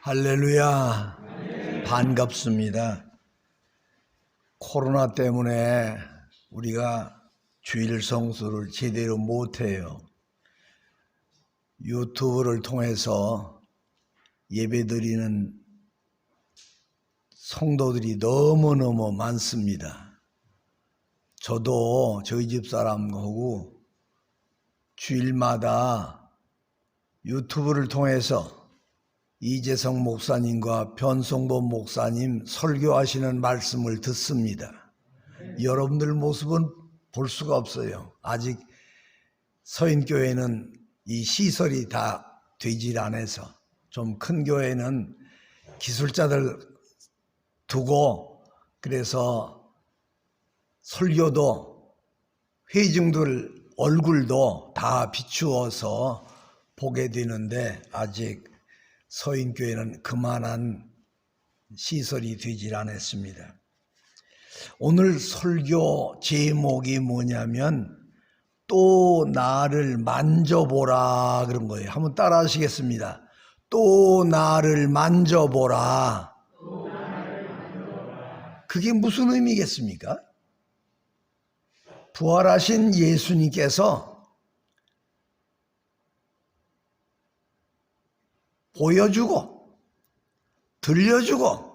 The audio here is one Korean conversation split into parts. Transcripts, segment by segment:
할렐루야. 반갑습니다. 코로나 때문에 우리가 주일 성수를 제대로 못해요. 유튜브를 통해서 예배드리는 성도들이 너무너무 많습니다. 저도 저희 집 사람하고 주일마다 유튜브를 통해서 이재성 목사님과 변성범 목사님 설교하시는 말씀을 듣습니다. 여러분들 모습은 볼 수가 없어요. 아직 서인교회는 이 시설이 다 되질 않아서 좀 큰 교회는 기술자들 두고 그래서 설교도 회중들 얼굴도 다 비추어서 보게 되는데 아직 서인교회는 그만한 시설이 되질 않았습니다. 오늘 설교 제목이 뭐냐면 또 나를 만져보라 그런 거예요. 한번 따라 하시겠습니다. 또 나를 만져보라. 그게 무슨 의미겠습니까? 부활하신 예수님께서 보여주고 들려주고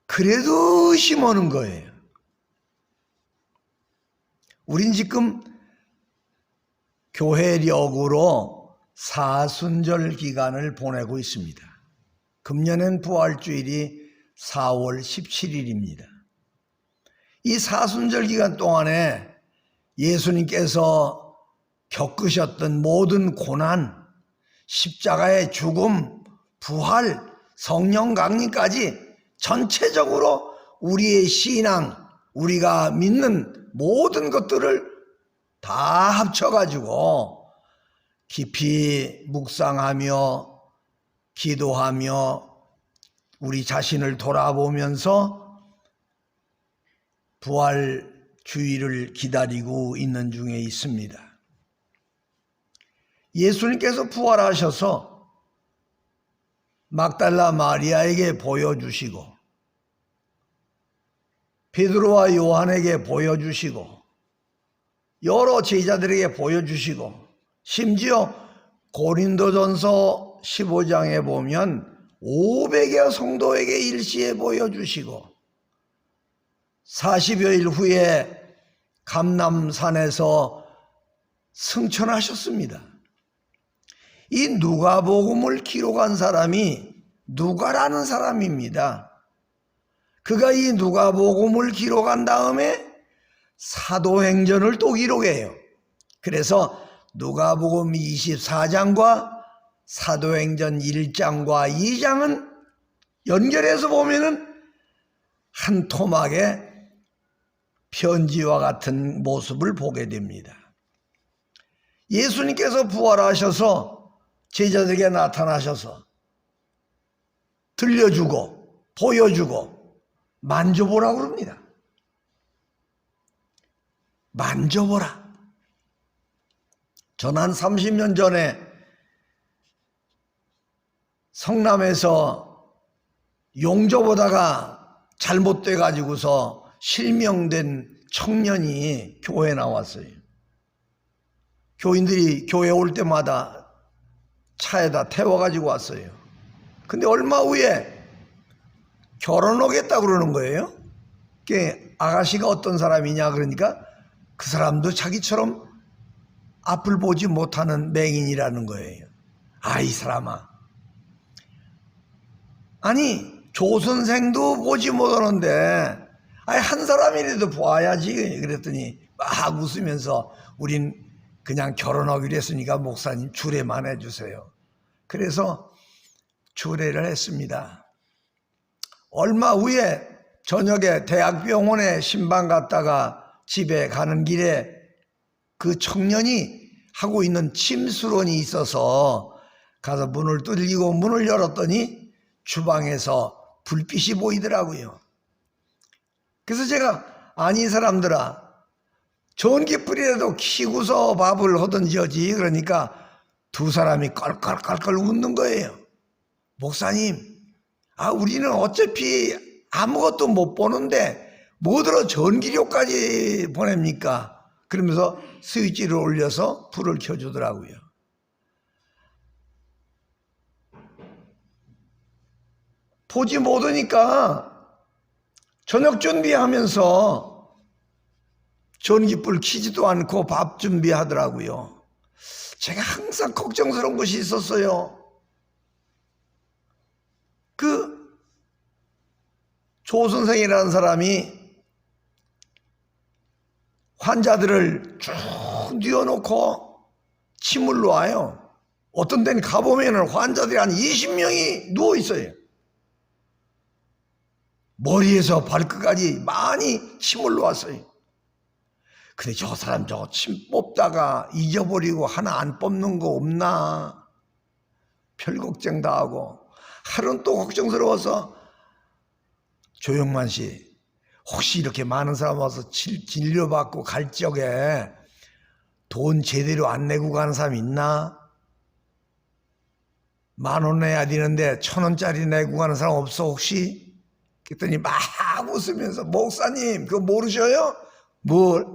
그래도 의심하는 거예요. 우린 지금 교회력으로 사순절 기간을 보내고 있습니다. 금년엔 부활주일이 4월 17일입니다. 이 사순절 기간 동안에 예수님께서 겪으셨던 모든 고난, 십자가의 죽음, 부활, 성령 강림까지 전체적으로 우리의 신앙, 우리가 믿는 모든 것들을 다 합쳐가지고 깊이 묵상하며 기도하며 우리 자신을 돌아보면서 부활 주일을 기다리고 있는 중에 있습니다. 예수님께서 부활하셔서 막달라 마리아에게 보여주시고 베드로와 요한에게 보여주시고 여러 제자들에게 보여주시고 심지어 고린도전서 15장에 보면 500여 성도에게 일시에 보여주시고 40여일 후에 감람산에서 승천하셨습니다. 이 누가복음을 기록한 사람이 누가라는 사람입니다. 그가 이 누가복음을 기록한 다음에 사도행전을 또 기록해요. 그래서 누가복음 24장과 사도행전 1장과 2장은 연결해서 보면은 한 토막의 편지와 같은 모습을 보게 됩니다. 예수님께서 부활하셔서 제자들에게 나타나셔서 들려주고 보여주고 만져보라고 그럽니다. 만져보라. 전 한 30년 전에 성남에서 용접하다가 잘못돼 가지고서 실명된 청년이 교회에 나왔어요. 교인들이 교회 올 때마다 차에다 태워가지고 왔어요. 근데 얼마 후에 결혼하겠다고 그러는 거예요. 아가씨가 어떤 사람이냐 그러니까 그 사람도 자기처럼 앞을 보지 못하는 맹인이라는 거예요. 이 사람아. 아니 조선생도 보지 못하는데 한 사람이라도 봐야지 그랬더니 막 웃으면서 우린 그냥 결혼하기로 했으니까 목사님 주례만 해주세요. 그래서 주례를 했습니다. 얼마 후에 저녁에 대학병원에 신방 갔다가 집에 가는 길에 그 청년이 하고 있는 침수론이 있어서 가서 문을 뚫리고 문을 열었더니 주방에서 불빛이 보이더라고요. 그래서 제가 아니 사람들아 전기불이라도 켜고서 밥을 하든지 하지. 그러니까 두 사람이 껄껄껄껄 웃는 거예요. 목사님, 우리는 어차피 아무것도 못 보는데 뭐더러 전기료까지 보냅니까? 그러면서 스위치를 올려서 불을 켜주더라고요. 보지 못하니까 저녁 준비하면서 전기불 켜지도 않고 밥 준비하더라고요. 제가 항상 걱정스러운 것이 있었어요. 그 조 선생이라는 사람이 환자들을 쭉 뉘어놓고 침을 놓아요. 어떤 데는 가보면 환자들이 한 20명이 누워있어요. 머리에서 발끝까지 많이 침을 놓았어요. 근데 저 사람 저거 침 뽑다가 잊어버리고 하나 안 뽑는 거 없나? 별 걱정 다 하고 하루는 또 걱정스러워서 조영만 씨, 혹시 이렇게 많은 사람 와서 진료받고 갈 적에 돈 제대로 안 내고 가는 사람 있나? 10,000원 내야 되는데 1,000원짜리 내고 가는 사람 없어 혹시? 그랬더니 막 웃으면서 목사님 그거 모르셔요? 뭘?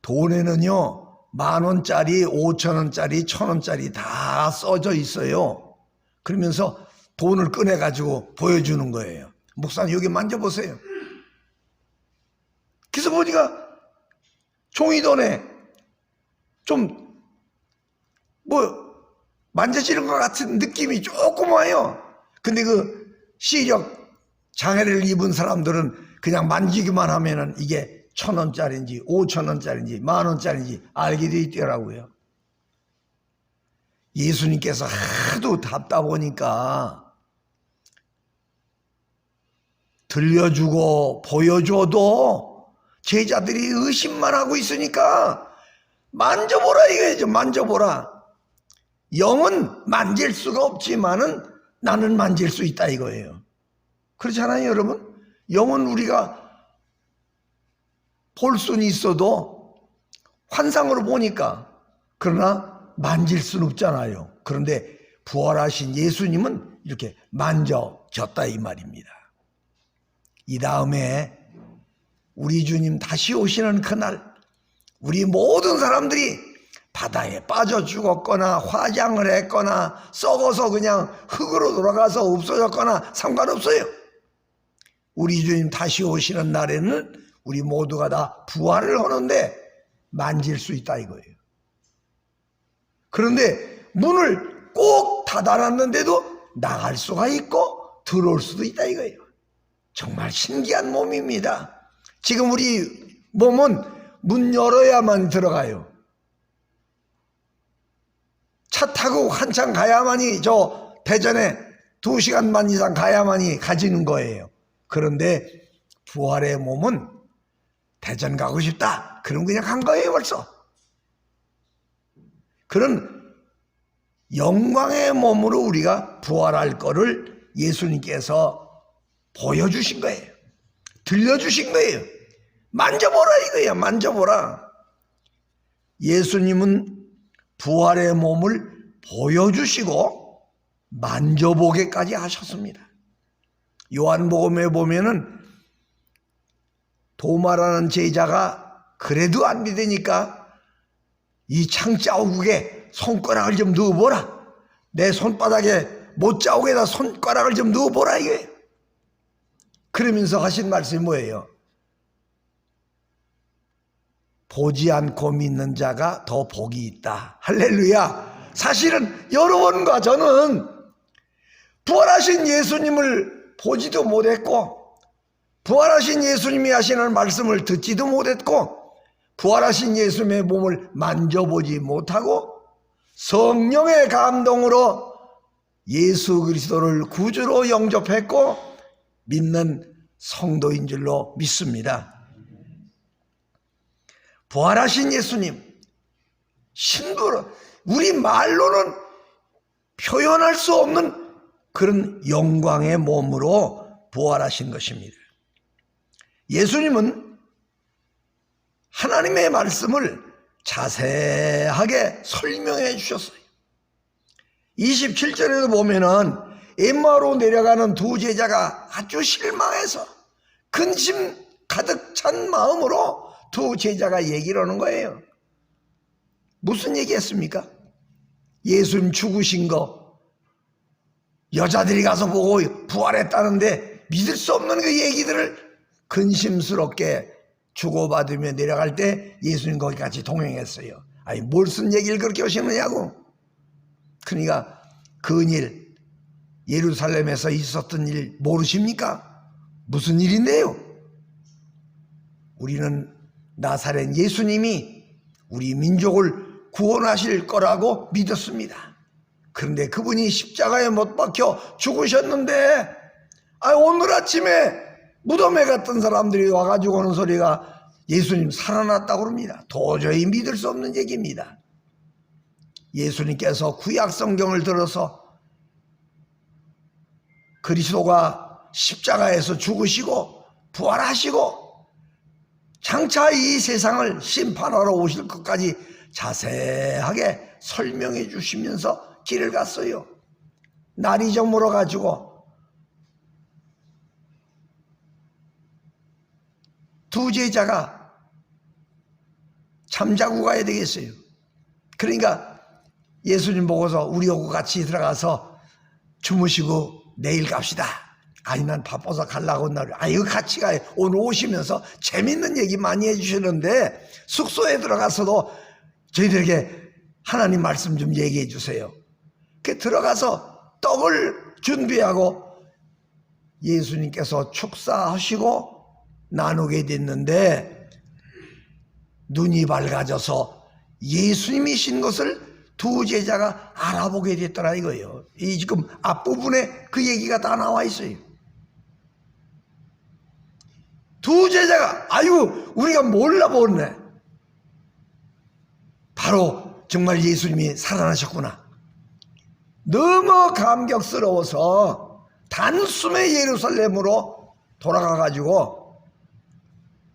돈에는요 10,000원짜리, 5,000원짜리, 1,000원짜리 다 써져 있어요. 그러면서 돈을 꺼내가지고 보여주는 거예요. 목사님 여기 만져보세요. 그래서 보니까 종이돈에 좀 만져지는 것 같은 느낌이 조금 와요. 근데 그 시력 장애를 입은 사람들은 그냥 만지기만 하면은 이게 1,000원짜리인지 5,000원짜리인지 10,000원짜리인지 알게 돼 있더라고요. 예수님께서 하도 답다 보니까 들려주고 보여줘도 제자들이 의심만 하고 있으니까 만져보라 이거죠. 만져보라. 영은 만질 수가 없지만은 나는 만질 수 있다 이거예요. 그렇잖아요 여러분. 영은 우리가 볼 수는 있어도 환상으로 보니까 그러나 만질 수는 없잖아요. 그런데 부활하신 예수님은 이렇게 만져졌다 이 말입니다. 이 다음에 우리 주님 다시 오시는 그날 우리 모든 사람들이 바다에 빠져 죽었거나 화장을 했거나 썩어서 그냥 흙으로 돌아가서 없어졌거나 상관없어요. 우리 주님 다시 오시는 날에는 우리 모두가 다 부활을 하는데 만질 수 있다 이거예요. 그런데 문을 꼭 닫아놨는데도 나갈 수가 있고 들어올 수도 있다 이거예요. 정말 신기한 몸입니다. 지금 우리 몸은 문 열어야만 들어가요. 차 타고 한참 가야만이 저 대전에 2시간만 이상 가야만이 가지는 거예요. 그런데 부활의 몸은 대전 가고 싶다. 그럼 그냥 간 거예요 벌써. 그런 영광의 몸으로 우리가 부활할 거를 예수님께서 보여주신 거예요. 들려주신 거예요. 만져보라 이거예요. 만져보라. 예수님은 부활의 몸을 보여주시고 만져보게까지 하셨습니다. 요한복음에 보면은 도마라는 제자가 그래도 안 믿으니까 이 창자국에 손가락을 좀 넣어보라. 내 손바닥에 못자국에다 손가락을 좀 넣어보라 이거예요. 그러면서 하신 말씀이 뭐예요? 보지 않고 믿는 자가 더 복이 있다. 할렐루야. 사실은 여러분과 저는 부활하신 예수님을 보지도 못했고 부활하신 예수님이 하시는 말씀을 듣지도 못했고 부활하신 예수님의 몸을 만져보지 못하고 성령의 감동으로 예수 그리스도를 구주로 영접했고 믿는 성도인 줄로 믿습니다. 부활하신 예수님, 신부로 우리 말로는 표현할 수 없는 그런 영광의 몸으로 부활하신 것입니다. 예수님은 하나님의 말씀을 자세하게 설명해 주셨어요. 27절에도 보면은 엠마오로 내려가는 두 제자가 아주 실망해서 근심 가득 찬 마음으로 두 제자가 얘기를 하는 거예요. 무슨 얘기했습니까? 예수님 죽으신 거 여자들이 가서 보고 부활했다는데 믿을 수 없는 그 얘기들을 근심스럽게 주고받으며 내려갈 때 예수님 거기 같이 동행했어요. 아니 무슨 얘기를 그렇게 하시느냐고. 그러니까 그일 예루살렘에서 있었던 일 모르십니까? 무슨 일인데요? 우리는 나사렛 예수님이 우리 민족을 구원하실 거라고 믿었습니다. 그런데 그분이 십자가에 못 박혀 죽으셨는데 오늘 아침에 무덤에 갔던 사람들이 와가지고 오는 소리가 예수님 살아났다고 그럽니다. 도저히 믿을 수 없는 얘기입니다. 예수님께서 구약 성경을 들어서 그리스도가 십자가에서 죽으시고 부활하시고 장차 이 세상을 심판하러 오실 것까지 자세하게 설명해 주시면서 길을 갔어요. 날이 저물어 가지고 두 제자가 잠자고 가야 되겠어요. 그러니까 예수님 보고서 우리하고 같이 들어가서 주무시고 내일 갑시다. 아니 난 바빠서 가려고 날. 이거 같이 가요. 오늘 오시면서 재밌는 얘기 많이 해주시는데 숙소에 들어가서도 저희들에게 하나님 말씀 좀 얘기해 주세요. 그 들어가서 떡을 준비하고 예수님께서 축사하시고 나누게 됐는데 눈이 밝아져서 예수님이신 것을 두 제자가 알아보게 됐더라 이거예요. 이 지금 앞부분에 그 얘기가 다 나와 있어요. 두 제자가 우리가 몰라보네. 바로 정말 예수님이 살아나셨구나. 너무 감격스러워서 단숨에 예루살렘으로 돌아가가지고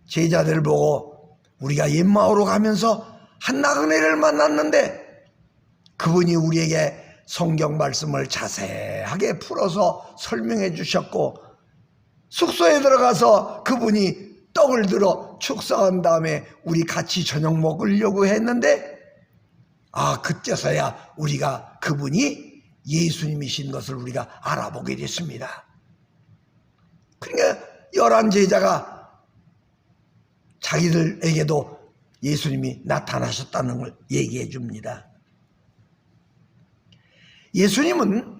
제자들을 보고 우리가 엠마오로 가면서 한 나그네를 만났는데 그분이 우리에게 성경 말씀을 자세하게 풀어서 설명해 주셨고 숙소에 들어가서 그분이 떡을 들어 축사한 다음에 우리 같이 저녁 먹으려고 했는데 그때서야 우리가 그분이 예수님이신 것을 우리가 알아보게 됐습니다. 그러니까 11 제자가 자기들에게도 예수님이 나타나셨다는 걸 얘기해 줍니다. 예수님은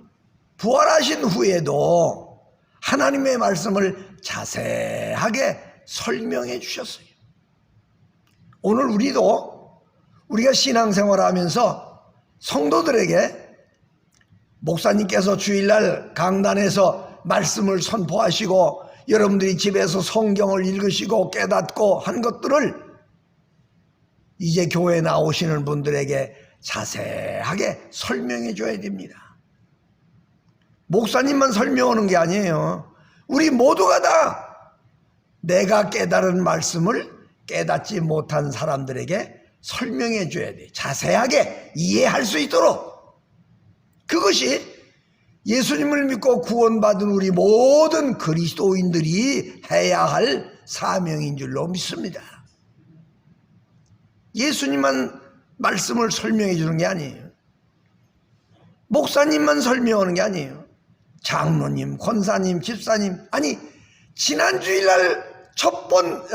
부활하신 후에도 하나님의 말씀을 자세하게 설명해 주셨어요. 오늘 우리가 신앙생활 하면서 성도들에게 목사님께서 주일날 강단에서 말씀을 선포하시고 여러분들이 집에서 성경을 읽으시고 깨닫고 한 것들을 이제 교회에 나오시는 분들에게 자세하게 설명해 줘야 됩니다. 목사님만 설명하는 게 아니에요. 우리 모두가 다 내가 깨달은 말씀을 깨닫지 못한 사람들에게 설명해 줘야 돼. 자세하게 이해할 수 있도록. 그것이 예수님을 믿고 구원받은 우리 모든 그리스도인들이 해야 할 사명인 줄로 믿습니다. 예수님만 말씀을 설명해 주는 게 아니에요. 목사님만 설명하는 게 아니에요. 장로님, 권사님, 집사님. 지난 주일날 첫 번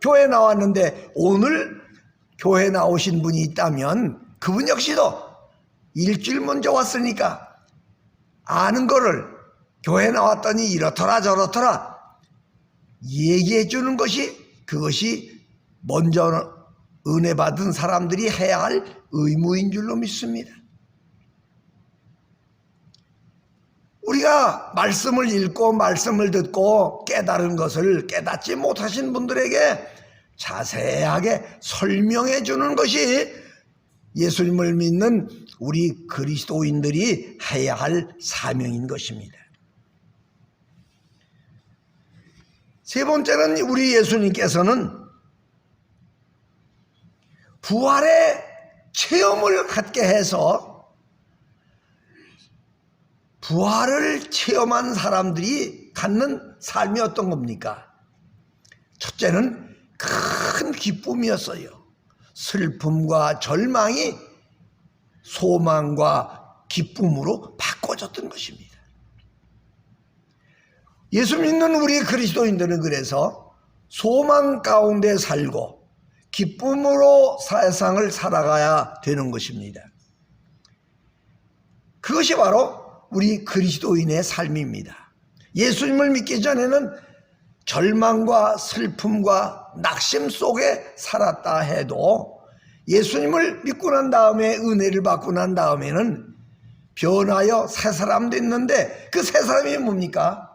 교회 나왔는데 오늘 교회 나오신 분이 있다면 그분 역시도 일주일 먼저 왔으니까 아는 거를 교회 나왔더니 이렇더라 저렇더라 얘기해 주는 그것이 먼저 은혜 받은 사람들이 해야 할 의무인 줄로 믿습니다. 우리가 말씀을 읽고 말씀을 듣고 깨달은 것을 깨닫지 못하신 분들에게 자세하게 설명해 주는 것이 예수님을 믿는 우리 그리스도인들이 해야 할 사명인 것입니다. 세 번째는 우리 예수님께서는 부활의 체험을 갖게 해서 부활을 체험한 사람들이 갖는 삶이 어떤 겁니까? 첫째는 큰 기쁨이었어요. 슬픔과 절망이 소망과 기쁨으로 바꿔졌던 것입니다. 예수 믿는 우리 그리스도인들은 그래서 소망 가운데 살고 기쁨으로 세상을 살아가야 되는 것입니다. 그것이 바로 우리 그리스도인의 삶입니다. 예수님을 믿기 전에는 절망과 슬픔과 낙심 속에 살았다 해도 예수님을 믿고 난 다음에, 은혜를 받고 난 다음에는 변하여 새 사람 됐는데, 그 새 사람이 뭡니까?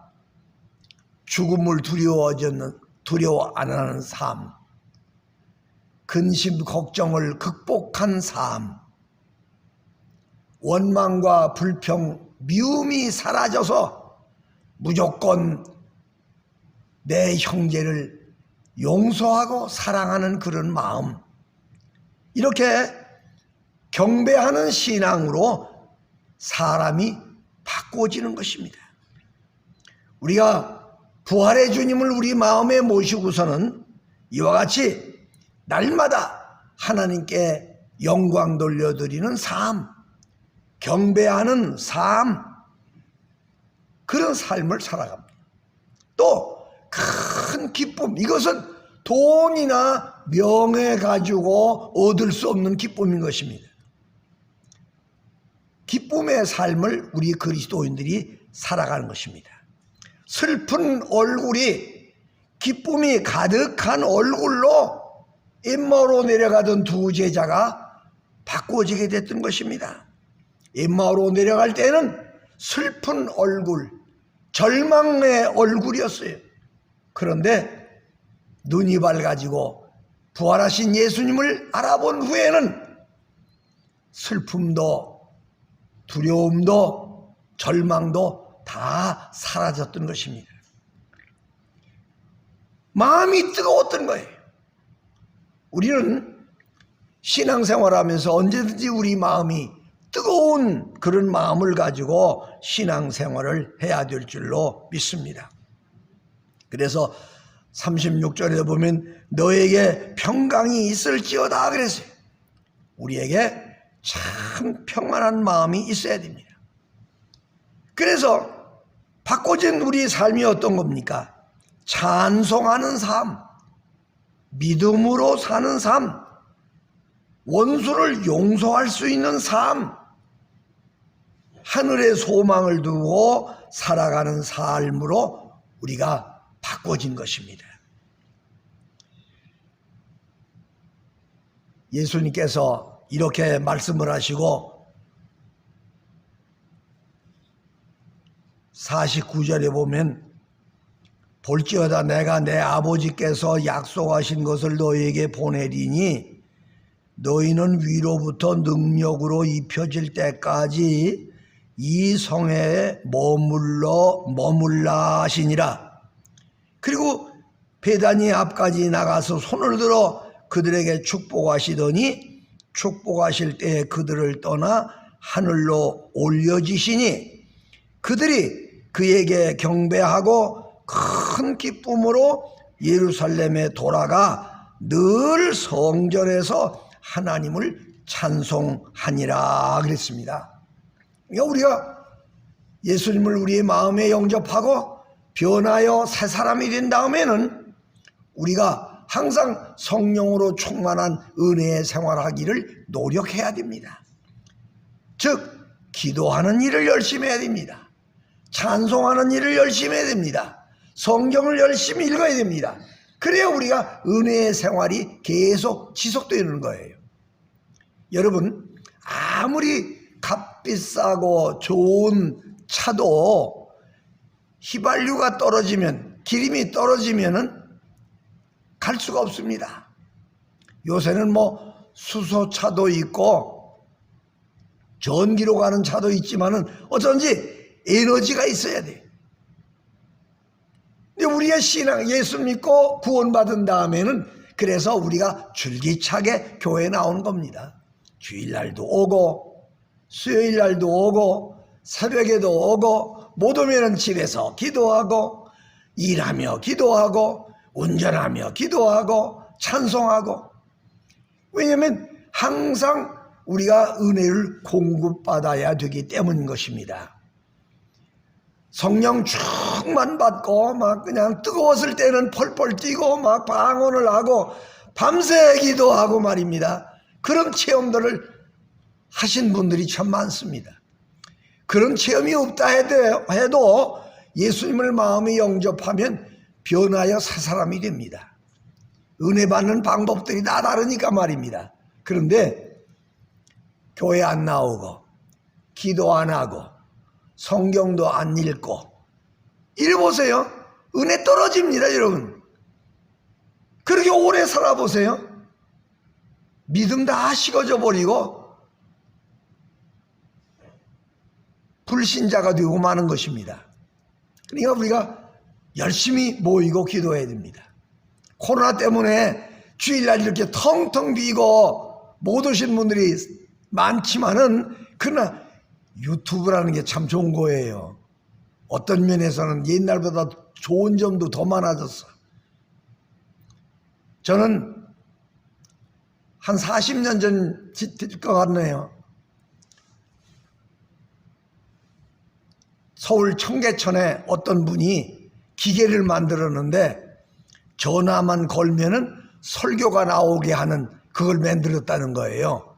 죽음을 두려워 안 하는 삶, 근심 걱정을 극복한 삶, 원망과 불평, 미움이 사라져서 무조건 내 형제를 용서하고 사랑하는 그런 마음, 이렇게 경배하는 신앙으로 사람이 바꿔지는 것입니다. 우리가 부활의 주님을 우리 마음에 모시고서는 이와 같이 날마다 하나님께 영광 돌려드리는 삶, 경배하는 삶, 그런 삶을 살아갑니다. 또 큰 기쁨, 이것은 돈이나 명예 가지고 얻을 수 없는 기쁨인 것입니다. 기쁨의 삶을 우리 그리스도인들이 살아가는 것입니다. 슬픈 얼굴이 기쁨이 가득한 얼굴로 엠마오로 내려가던 두 제자가 바꿔지게 됐던 것입니다. 엠마오로 내려갈 때는 슬픈 얼굴, 절망의 얼굴이었어요. 그런데 눈이 밝아지고 부활하신 예수님을 알아본 후에는 슬픔도 두려움도 절망도 다 사라졌던 것입니다. 마음이 뜨거웠던 거예요. 우리는 신앙생활하면서 언제든지 우리 마음이 뜨거운 그런 마음을 가지고 신앙생활을 해야 될 줄로 믿습니다. 그래서 36절에 보면 너에게 평강이 있을지어다 그랬어요. 우리에게 참 평안한 마음이 있어야 됩니다. 그래서 바꿔진 우리의 삶이 어떤 겁니까? 찬송하는 삶, 믿음으로 사는 삶, 원수를 용서할 수 있는 삶, 하늘에 소망을 두고 살아가는 삶으로 우리가 바꿔진 것입니다. 예수님께서 이렇게 말씀을 하시고 49절에 보면 볼지어다 내가 내 아버지께서 약속하신 것을 너희에게 보내리니 너희는 위로부터 능력으로 입혀질 때까지 이 성에 머물라 하시니라. 그리고 베다니 앞까지 나가서 손을 들어 그들에게 축복하시더니 축복하실 때에 그들을 떠나 하늘로 올려지시니 그들이 그에게 경배하고 큰 기쁨으로 예루살렘에 돌아가 늘 성전에서 하나님을 찬송하니라 그랬습니다. 그러니까 우리가 예수님을 우리의 마음에 영접하고 변하여 새 사람이 된 다음에는 우리가 항상 성령으로 충만한 은혜의 생활하기를 노력해야 됩니다. 즉 기도하는 일을 열심히 해야 됩니다. 찬송하는 일을 열심히 해야 됩니다. 성경을 열심히 읽어야 됩니다. 그래야 우리가 은혜의 생활이 계속 지속되는 거예요. 여러분, 아무리 값비싸고 좋은 차도 휘발유가 떨어지면, 기름이 떨어지면은 갈 수가 없습니다. 요새는 뭐 수소차도 있고 전기로 가는 차도 있지만은 어쩐지 에너지가 있어야 돼. 근데 우리의 신앙, 예수 믿고 구원받은 다음에는 그래서 우리가 줄기차게 교회에 나오는 겁니다. 주일날도 오고 수요일날도 오고 새벽에도 오고 못 오면은 집에서 기도하고 일하며 기도하고 운전하며 기도하고 찬송하고. 왜냐하면 항상 우리가 은혜를 공급받아야 되기 때문인 것입니다. 성령 충만 받고 막 그냥 뜨거웠을 때는 펄펄 뛰고 막 방언을 하고 밤새 기도하고 말입니다. 그런 체험들을 하신 분들이 참 많습니다. 그런 체험이 없다 해도 예수님을 마음에 영접하면 변하여 새 사람이 됩니다. 은혜 받는 방법들이 다 다르니까 말입니다. 그런데 교회 안 나오고 기도 안 하고 성경도 안 읽고 이래 보세요. 은혜 떨어집니다, 여러분. 그렇게 오래 살아보세요. 믿음 다 식어져 버리고 불신자가 되고 마는 것입니다. 그러니까 우리가 열심히 모이고 기도해야 됩니다. 코로나 때문에 주일날 이렇게 텅텅 비고 못 오신 분들이 많지만은 그러나 유튜브라는 게 참 좋은 거예요. 어떤 면에서는 옛날보다 좋은 점도 더 많아졌어. 저는 한 40년 전 될 것 같네요. 서울 청계천에 어떤 분이 기계를 만들었는데 전화만 걸면은 설교가 나오게 하는 그걸 만들었다는 거예요.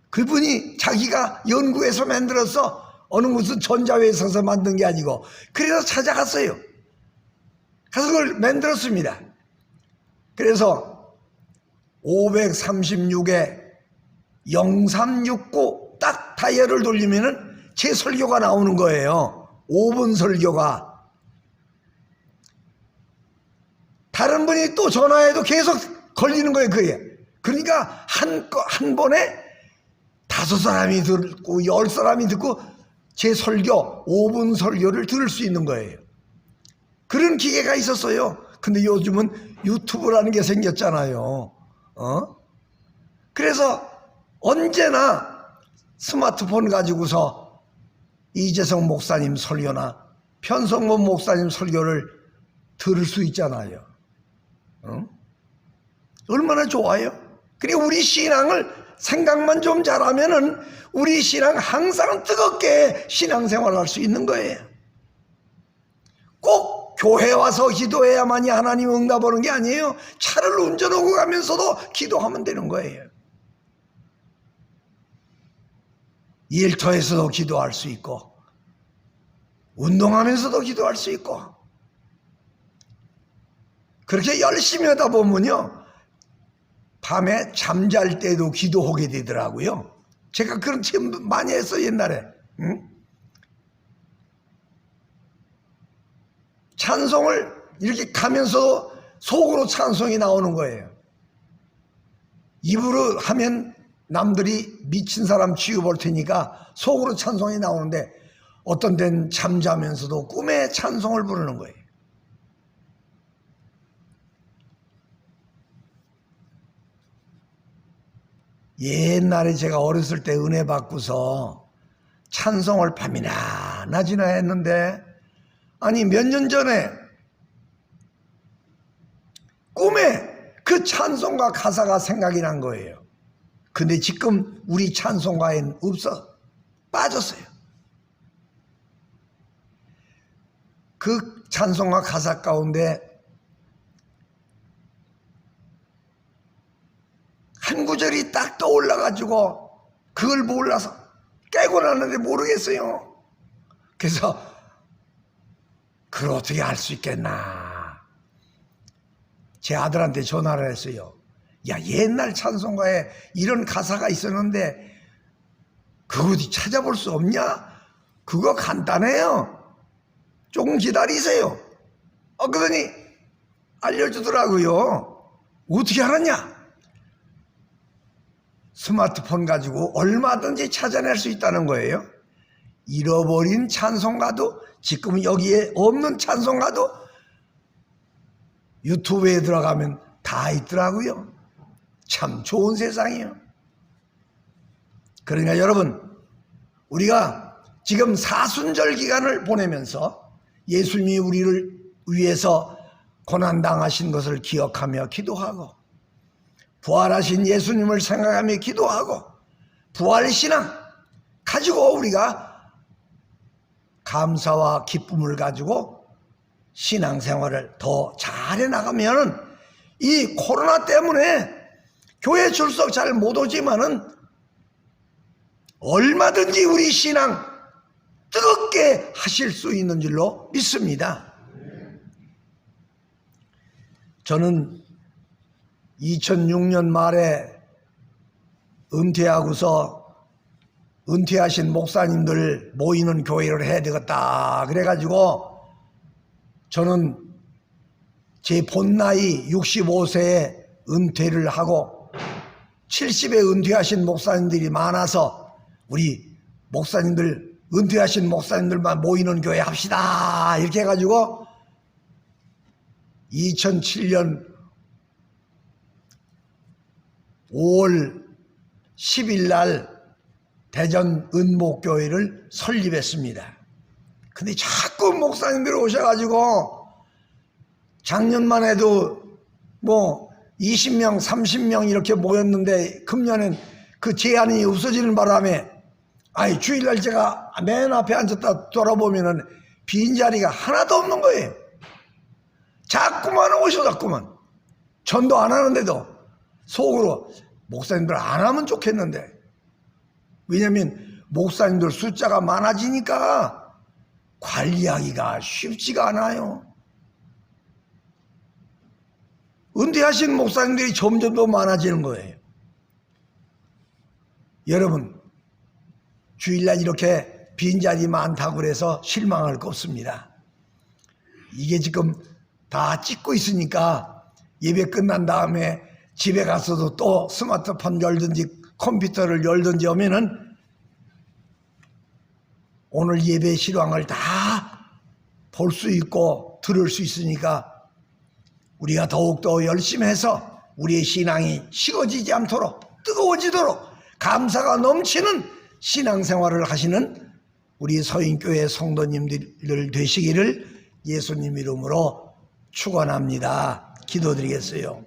그분이 자기가 연구해서 만들어서 어느 무슨 전자회사에서 만든 게 아니고 그래서 찾아갔어요. 가서 그걸 만들었습니다. 그래서 536에 0369 딱 다이얼을 돌리면은 제 설교가 나오는 거예요. 5분 설교가. 다른 분이 또 전화해도 계속 걸리는 거예요, 그게. 그러니까 한 번에 5사람이 듣고 10사람이 듣고 제 설교 5분 설교를 들을 수 있는 거예요. 그런 기계가 있었어요. 근데 요즘은 유튜브라는 게 생겼잖아요. 그래서 언제나 스마트폰 가지고서 이재성 목사님 설교나 편성범 목사님 설교를 들을 수 있잖아요. 얼마나 좋아요? 그리고 우리 신앙을 생각만 좀 잘하면은 우리 신앙 항상 뜨겁게 신앙생활을 할 수 있는 거예요. 꼭 교회 와서 기도해야만이 하나님 응답하는 게 아니에요. 차를 운전하고 가면서도 기도하면 되는 거예요. 일터에서도 기도할 수 있고 운동하면서도 기도할 수 있고 그렇게 열심히 하다 보면요 밤에 잠잘 때도 기도하게 되더라고요. 제가 그런 체험 많이 했어요, 옛날에. 찬송을 이렇게 가면서 속으로 찬송이 나오는 거예요. 입으로 하면 남들이 미친 사람 취급할 테니까 속으로 찬송이 나오는데 어떤 데는 잠자면서도 꿈에 찬송을 부르는 거예요. 옛날에 제가 어렸을 때 은혜 받고서 찬송을 밤이나 낮이나 했는데 아니 몇 년 전에 꿈에 그 찬송가 가사가 생각이 난 거예요. 근데 지금 우리 찬송가엔 없어. 빠졌어요. 그 찬송가 가사 가운데 한 구절이 딱 떠올라가지고 그걸 몰라서 깨고 나는데 모르겠어요. 그래서 그걸 어떻게 알 수 있겠나. 제 아들한테 전화를 했어요. 야, 옛날 찬송가에 이런 가사가 있었는데 그거 어디 찾아볼 수 없냐? 그거 간단해요. 조금 기다리세요. 그러더니 알려주더라고요. 어떻게 알았냐? 스마트폰 가지고 얼마든지 찾아낼 수 있다는 거예요. 잃어버린 찬송가도 지금 여기에 없는 찬송가도 유튜브에 들어가면 다 있더라고요. 참 좋은 세상이에요. 그러니까 여러분 우리가 지금 사순절 기간을 보내면서 예수님이 우리를 위해서 고난당하신 것을 기억하며 기도하고, 부활하신 예수님을 생각하며 기도하고, 부활신앙 가지고 우리가 감사와 기쁨을 가지고 신앙생활을 더 잘해 나가면은 이 코로나 때문에 교회 출석 잘 못 오지만은 얼마든지 우리 신앙 뜨겁게 하실 수 있는 줄로 믿습니다. 저는 2006년 말에 은퇴하고서 은퇴하신 목사님들 모이는 교회를 해야 되겠다 그래가지고 저는 제 본나이 65세에 은퇴를 하고 70에 은퇴하신 목사님들이 많아서 우리 목사님들, 은퇴하신 목사님들만 모이는 교회 합시다 이렇게 해가지고 2007년 5월 10일 날 대전 은목교회를 설립했습니다. 근데 자꾸 목사님들이 오셔가지고 작년만 해도 뭐 20명, 30명 이렇게 모였는데 금년엔 그 제한이 없어지는 바람에 주일날 제가 맨 앞에 앉았다 돌아보면은 빈자리가 하나도 없는 거예요. 자꾸만 오셔갖구만. 전도 안 하는데도 속으로 목사님들 안 하면 좋겠는데, 왜냐면 목사님들 숫자가 많아지니까 관리하기가 쉽지가 않아요. 은퇴하신 목사님들이 점점 더 많아지는 거예요. 여러분, 주일날 이렇게 빈자리 많다고 그래서 실망할 거 없습니다. 이게 지금 다 찍고 있으니까 예배 끝난 다음에 집에 가서도 또 스마트폰 열든지 컴퓨터를 열든지 하면은 오늘 예배 실황을 다 볼 수 있고 들을 수 있으니까 우리가 더욱더 열심히 해서 우리의 신앙이 식어지지 않도록 뜨거워지도록 감사가 넘치는 신앙생활을 하시는 우리 서인교회 성도님들 되시기를 예수님 이름으로 축원합니다. 기도드리겠어요.